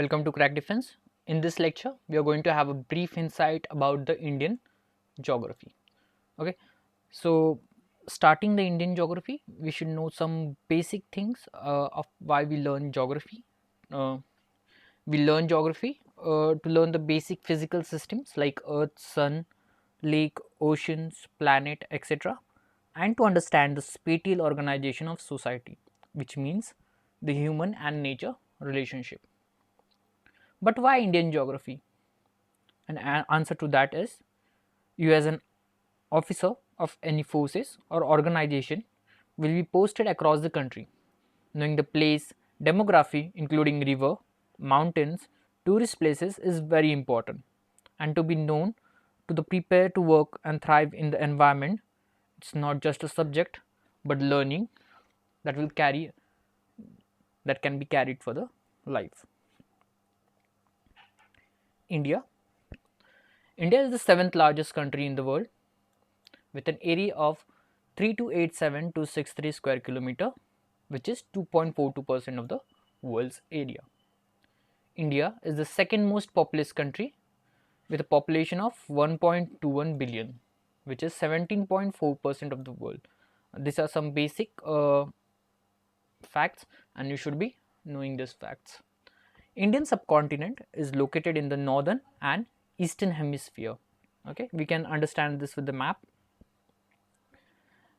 Welcome to Crack Defense. In this lecture, we are going to have a brief insight about the Indian geography. Okay, so starting the Indian geography, we should know some basic things of why we learn geography. Uh, we learn geography to learn the basic physical systems like Earth, Sun, lake, oceans, planet, etc., and to understand the spatial organization of society, which means the human and nature relationship. But why Indian geography? An answer to that is you, as an officer of any forces or organization, will be posted across the country. Knowing the place, demography, including river, mountains, tourist places, is very important. And to be known to the prepare to work and thrive in the environment, it's not just a subject, but learning that will carry that can be carried for the life. India. India is the seventh largest country in the world with an area of 3287,263 square kilometer, which is 2.42% of the world's area. India is the second most populous country with a population of 1.21 billion, which is 17.4% of the world. These are some basic facts, and you should be knowing these facts. Indian subcontinent is located in the northern and eastern hemisphere. Okay, we can understand this with the map.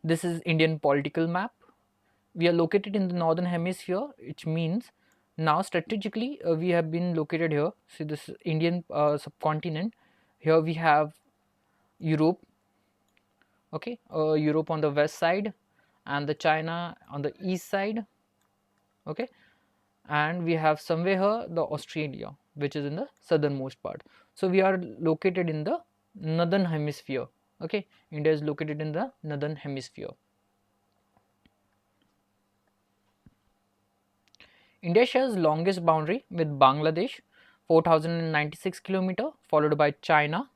This is Indian political map. We are located in the northern hemisphere, which means now strategically we have been located here. See, this Indian subcontinent. Here we have Europe. Okay, Europe on the west side, and the China on the east side. Okay, and we have somewhere here the Australia, which is in the southernmost part. So we are located in the northern hemisphere. Okay, India is located in the northern hemisphere. India shares longest boundary with Bangladesh, 4096 km, followed by China,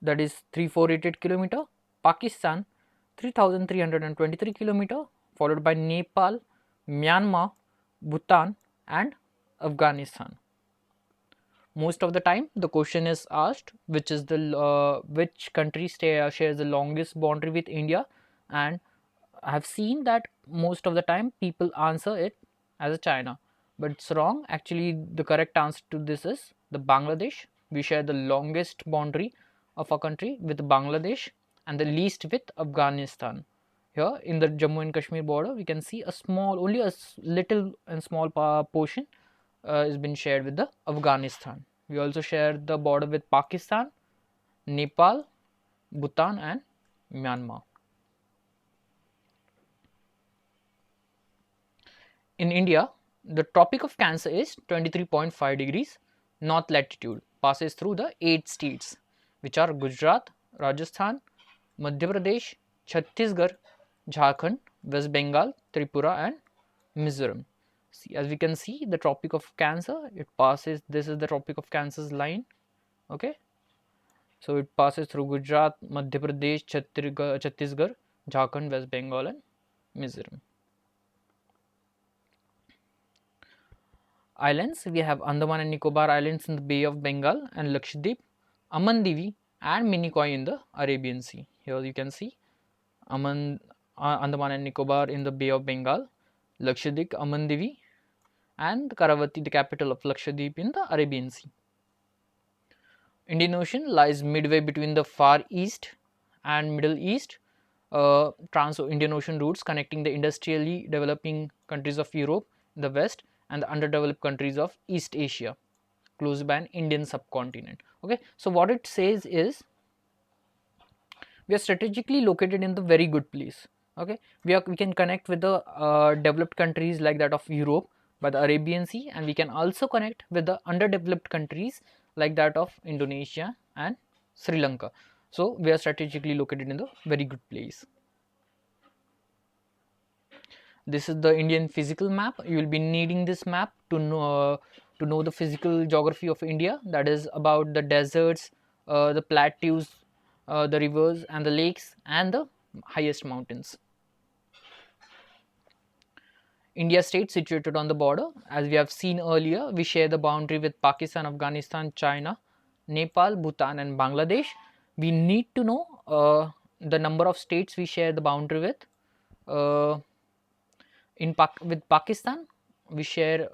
that is 3488 km, Pakistan 3323 km, followed by Nepal, Myanmar, Bhutan and Afghanistan. Most of the time the question is asked which is the which country shares the longest boundary with India, and I have seen that most of the time people answer it as a China, but it's wrong. Actually, the correct answer to this is the Bangladesh. We share the longest boundary of our country with Bangladesh and the least with Afghanistan. Here in the Jammu and Kashmir border, we can see a small, only a little and small portion has been shared with the Afghanistan. We also share the border with Pakistan, Nepal, Bhutan and Myanmar. In India, the Tropic of Cancer is 23.5 degrees north latitude, passes through the 8 states, which are Gujarat, Rajasthan, Madhya Pradesh, Chhattisgarh, Jharkhand, West Bengal, Tripura and Mizoram. See, as we can see, the Tropic of Cancer, it passes, this is the Tropic of Cancer's line. Okay, so it passes through Gujarat, Madhya Pradesh, Chhattisgarh, Jharkhand, West Bengal and Mizoram. Islands, we have Andaman and Nicobar Islands in the Bay of Bengal and Lakshadweep, Amandivi and Minicoy in the Arabian Sea. Here you can see Andaman and Nicobar in the Bay of Bengal, Lakshadweep, Amandivi and Karavati, the capital of Lakshadweep, in the Arabian Sea. Indian Ocean lies midway between the Far East and Middle East. Trans-Indian Ocean routes connecting the industrially developing countries of Europe in the west and the underdeveloped countries of East Asia, close by an Indian subcontinent. Okay, so what it says is we are strategically located in the very good place. Okay, we can connect with the developed countries like that of Europe by the Arabian Sea, and we can also connect with the underdeveloped countries like that of Indonesia and Sri Lanka. So we are strategically located in the very good place. This is the Indian physical map. You will be needing this map to know the physical geography of India, that is about the deserts, the plateaus, the rivers and the lakes and the highest mountains. India state situated on the border. As we have seen earlier, we share the boundary with Pakistan, Afghanistan, China, Nepal, Bhutan and Bangladesh. We need to know the number of states we share the boundary with. With Pakistan, we share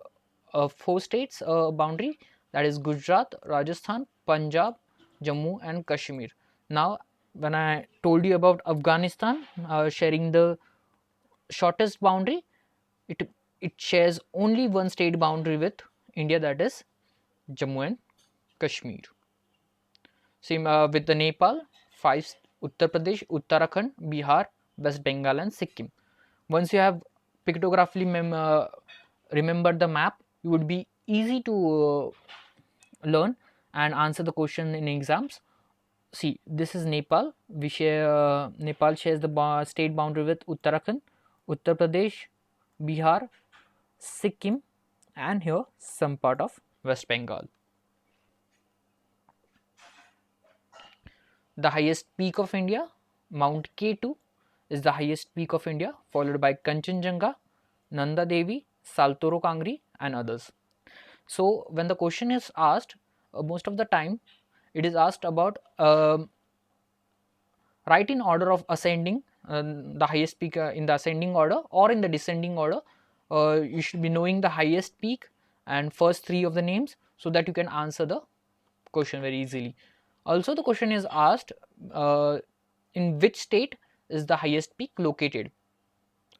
4 states boundary, that is Gujarat, Rajasthan, Punjab, Jammu and Kashmir. Now, when I told you about Afghanistan sharing the shortest boundary, it it shares only one state boundary with India, that is Jammu and Kashmir. Same with the Nepal, 5 Uttar Pradesh, Uttarakhand, Bihar, West Bengal and Sikkim. Once you have pictographically remembered the map, it would be easy to learn and answer the question in exams. See, this is Nepal. We share Nepal shares the state boundary with Uttarakhand, Uttar Pradesh, Bihar, Sikkim, and here some part of West Bengal. The highest peak of India, Mount K2, is the highest peak of India, followed by Kanchenjunga, Nanda Devi, Saltoro Kangri, and others. So, when the question is asked, most of the time it is asked about write in order of ascending the highest peak in the ascending order or in the descending order. You should be knowing the highest peak and first 3 of the names so that you can answer the question very easily. Also, the question is asked in which state is the highest peak located.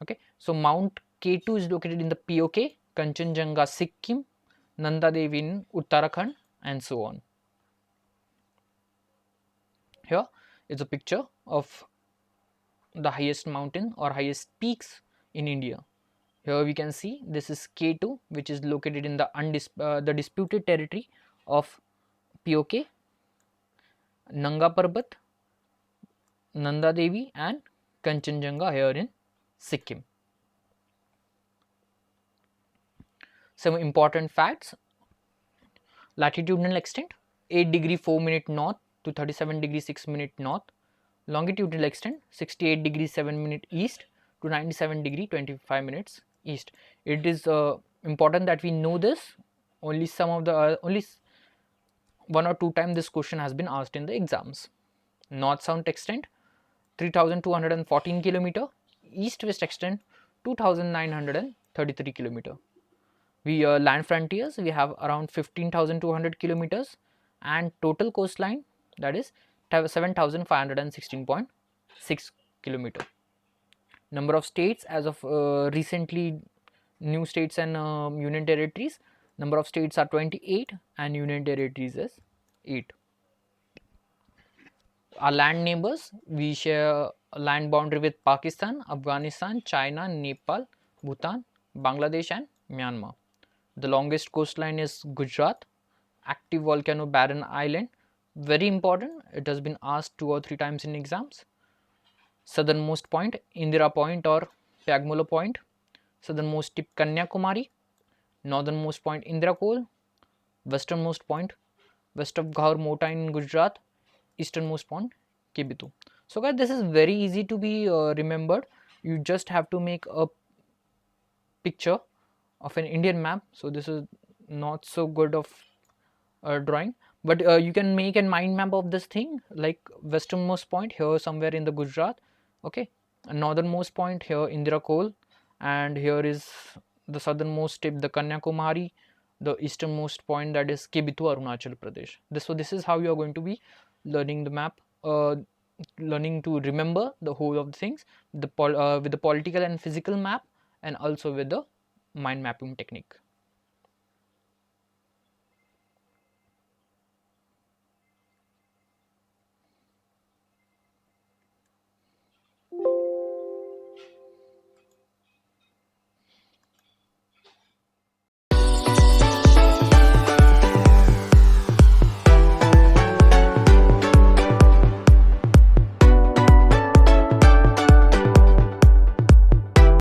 Okay, so Mount K2 is located in the POK, Kanchenjunga Sikkim, Nanda Devi in Uttarakhand, and so on. Here is a picture of the highest mountain or highest peaks in India. Here we can see this is K2, which is located in the disputed territory of POK, Nanga Parbat, Nanda Devi and Kanchenjunga here in Sikkim. Some important facts: latitudinal extent 8 degree 4 minute north to 37 degree 6 minute north, longitudinal extent 68 degree 7 minute east to 97 degree 25 minutes east. It is important that we know this. Only some of the only 1 or 2 times this question has been asked in the exams. North south extent 3214 kilometer, east west extent 2933 kilometer. We land frontiers, we have around 15,200 kilometers and total coastline, that is 7,516.6 kilometer. Number of states as of recently new states and union territories, number of states are 28 and union territories is 8. Our land neighbors, we share a land boundary with Pakistan, Afghanistan, China, Nepal, Bhutan, Bangladesh and Myanmar. The longest coastline is Gujarat, active volcano barren island, very important, it has been asked 2 or 3 times in exams. Southernmost point Indira Point or Pagmola Point, southernmost tip Kanyakumari, northernmost point Indira Col, westernmost point west of Ghaur Mota in Gujarat, easternmost point Kibitu. So guys, this is very easy to be remembered. You just have to make a picture of an Indian map. So this is not so good of drawing, but you can make a mind map of this thing, like westernmost point here somewhere in the Gujarat, okay, and northernmost point here Indira Col, and here is the southernmost tip the Kanyakumari, the easternmost point that is Kibitu, Arunachal Pradesh. This is how you are going to be learning the map, learning to remember the whole of the things, with the political and physical map and also with the mind mapping technique.